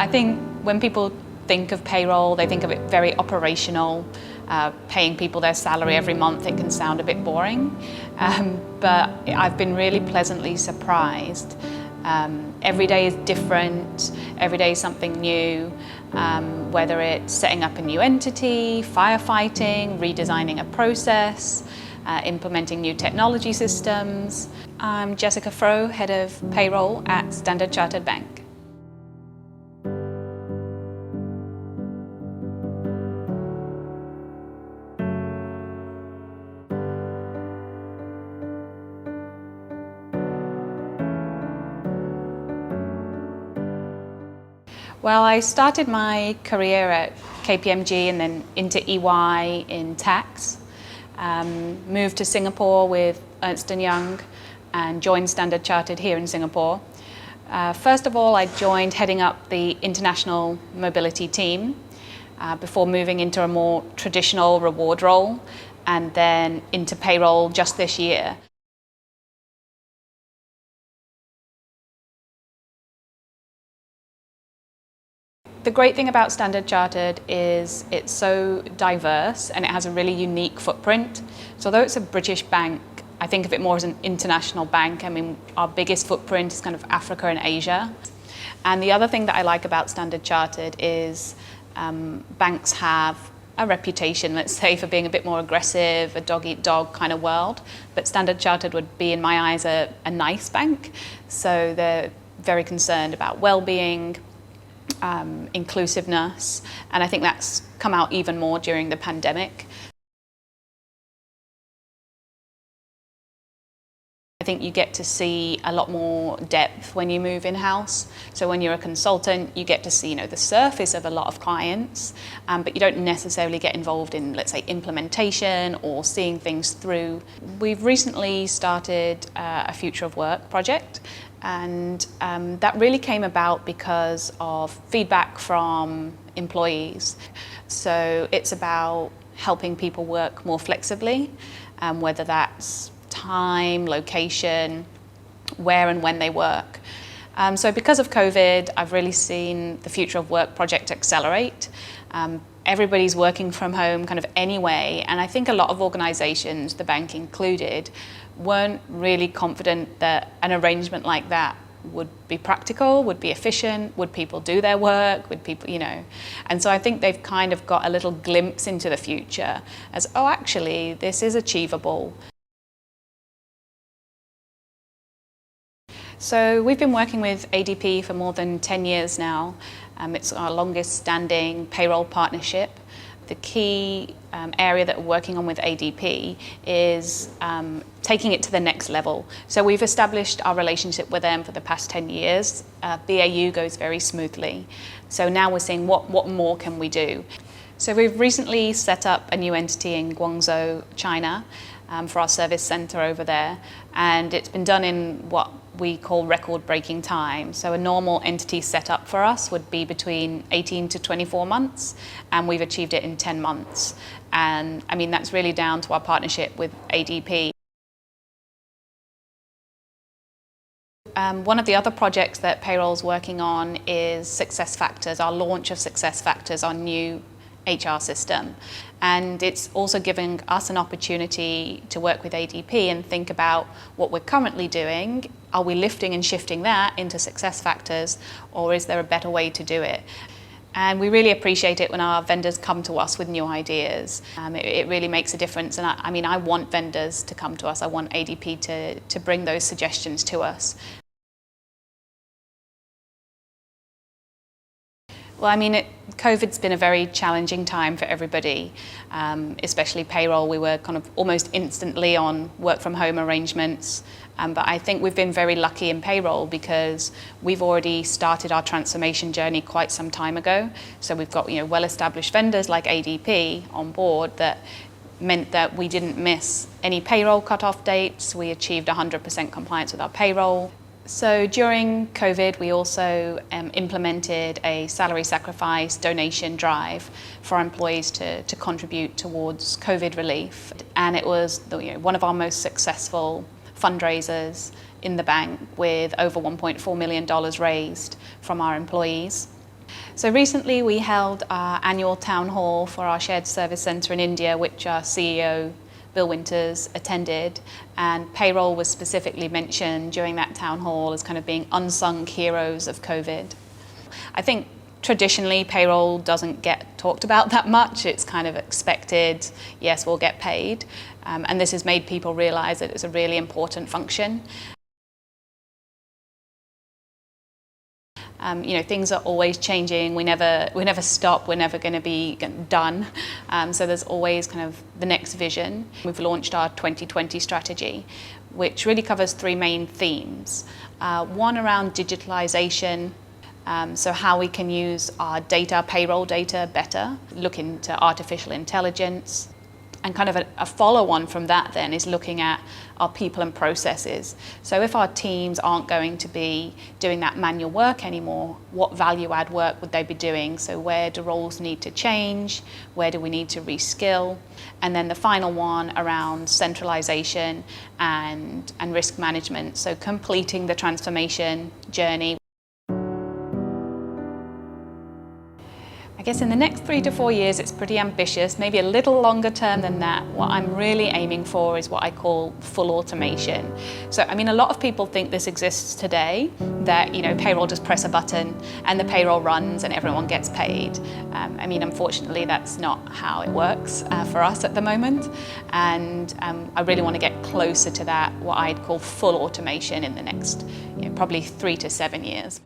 I think when people think of payroll, they think of it very operational. Paying people their salary every month, it can sound a bit boring. But I've been really pleasantly surprised. Every day is different, every day is something new, whether it's setting up a new entity, firefighting, redesigning a process, implementing new technology systems. I'm Jessica Frot, Head of Payroll at Standard Chartered Bank. Well, I started my career at KPMG and then into EY in tax. Moved to Singapore with Ernst & Young and joined Standard Chartered here in Singapore. First of all, I joined heading up the international mobility team before moving into a more traditional reward role and then into payroll just this year. The great thing about Standard Chartered is it's so diverse and it has a really unique footprint. So although it's a British bank, I think of it more as an international bank. I mean, our biggest footprint is kind of Africa and Asia. And the other thing that I like about Standard Chartered is banks have a reputation, let's say, for being a bit more aggressive, a dog-eat-dog kind of world. But Standard Chartered would be, in my eyes, a nice bank. So they're very concerned about well-being, inclusiveness, and I think that's come out even more during the pandemic. I think you get to see a lot more depth when you move in-house. So when you're a consultant, you get to see, the surface of a lot of clients, but you don't necessarily get involved in, let's say, implementation or seeing things through. We've recently started a Future of Work project, and that really came about because of feedback from employees. So it's about helping people work more flexibly, whether that's time, location, where and when they work. So because of COVID, I've really seen the Future of Work project accelerate. Everybody's working from home kind of anyway, and I think a lot of organizations, the bank included, weren't really confident that an arrangement like that would be practical, would be efficient, would people do their work, would people, And so I think they've kind of got a little glimpse into the future as, oh, actually, this is achievable. So we've been working with ADP for more than 10 years now. It's our longest standing payroll partnership. The key area that we're working on with ADP is taking it to the next level. So we've established our relationship with them for the past 10 years. BAU goes very smoothly. So now we're seeing what more can we do. So we've recently set up a new entity in Guangzhou, China, for our service center over there. And it's been done in what we call record-breaking time. So a normal entity setup for us would be between 18 to 24 months, and we've achieved it in 10 months. And I mean, that's really down to our partnership with ADP. One of the other projects that Payroll's working on is SuccessFactors, our launch of SuccessFactors, our new HR system. And it's also giving us an opportunity to work with ADP and think about what we're currently doing. Are we lifting and shifting that into SuccessFactors, or is there a better way to do it? And we really appreciate it when our vendors come to us with new ideas. It really makes a difference. And I want vendors to come to us. I want ADP to bring those suggestions to us. Well, COVID's been a very challenging time for everybody, especially payroll. We were kind of almost instantly on work from home arrangements. But I think we've been very lucky in payroll because we've already started our transformation journey quite some time ago. So we've got well-established vendors like ADP on board that meant that we didn't miss any payroll cutoff dates. We achieved 100% compliance with our payroll. So during COVID, we also implemented a salary sacrifice donation drive for our employees to contribute towards COVID relief. And it was one of our most successful fundraisers in the bank, with over $1.4 million raised from our employees. So recently we held our annual town hall for our shared service centre in India, which our CEO Bill Winters attended, and payroll was specifically mentioned during that town hall as kind of being unsung heroes of COVID. I think traditionally payroll doesn't get talked about that much. It's kind of expected, yes, we'll get paid, and this has made people realise that it's a really important function. Things are always changing. We never stop. We're never going to be done. So there's always kind of the next vision. We've launched our 2020 strategy, which really covers three main themes. One around digitalisation, so how we can use our data, payroll data, better. Look into artificial intelligence. And kind of a follow-on from that then is looking at our people and processes. So if our teams aren't going to be doing that manual work anymore, what value-add work would they be doing? So where do roles need to change? Where do we need to reskill? And then the final one around centralisation and risk management. So completing the transformation journey. I guess in the next 3 to 4 years, it's pretty ambitious, maybe a little longer term than that. What I'm really aiming for is what I call full automation. So, a lot of people think this exists today, that, payroll just press a button and the payroll runs and everyone gets paid. Unfortunately, that's not how it works for us at the moment. And I really want to get closer to that, what I'd call full automation in the next, probably 3 to 7 years.